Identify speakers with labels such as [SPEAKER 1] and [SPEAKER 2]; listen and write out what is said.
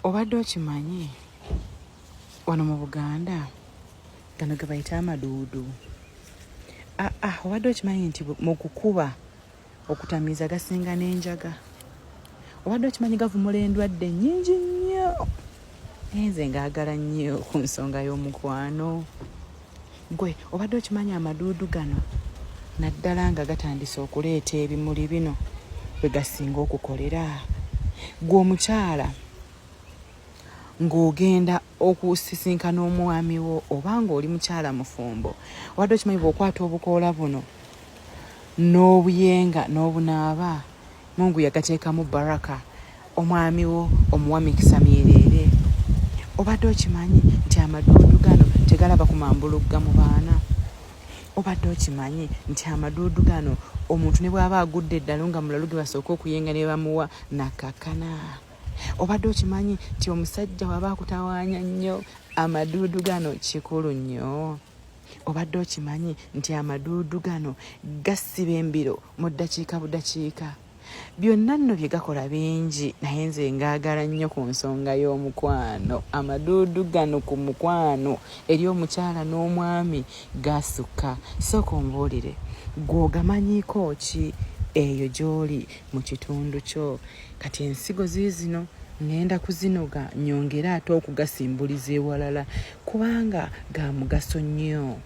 [SPEAKER 1] Obadde okimanyi wano mu Buganda gano ge bayita amaduudu. Obadde okimanyi nti mu kukuba okutamiiza gasinga n'enjaga. Obadde okimanyi gavumula endwadde nnyingi nnyo. Nze ngaagala nnyo ku nsonga y'omukwano. Gwe obadde okimanyi amaduudu gano naddala nga gatandise okuleeta ebimuli bino bwe gasinga okukolera. Gwe omukyala ng'ogenda okusisinkana omwami wo oba ng'oli mukyala mufumbo, obadde okimanyi bw'okwata obukoola buno n'obuyenga n'obunaaba, Mungu yagateekamu baraka, omwami wo omuwa mikisa myereere. Obadde okimanyi nti amaduudu gano tegalaba ku mambulugga mu baana. Obadde okimanyi nti amaduudu gano omuntu ne bw'aba agudde eddalo nga mulalu ge basooka okuyenga ne bamuwa nakakana. Obadde okimanyi nti omusajja waba akutawaanya nnyo, amaduudu gano kikulu nnyo. Obadde okimanyi nti amaduudu gano gasiba embiro mu ddakiika budakiika. Byonna nno bye gakola bingi, naye nze ngaagala nnyo ku nsonga y'omukwano. Amaduudu gano ku mukwano eri omukyala n'omwami gasukka. Sooka ombuulire, gw'ogamanyiiko ki eyo gy'oli mu kitundu kyo? Kati ensigo ziizino ngenda kuzinoga nyongera ate okugasimbuliza ewalala kubanga ga mugaso nnyo.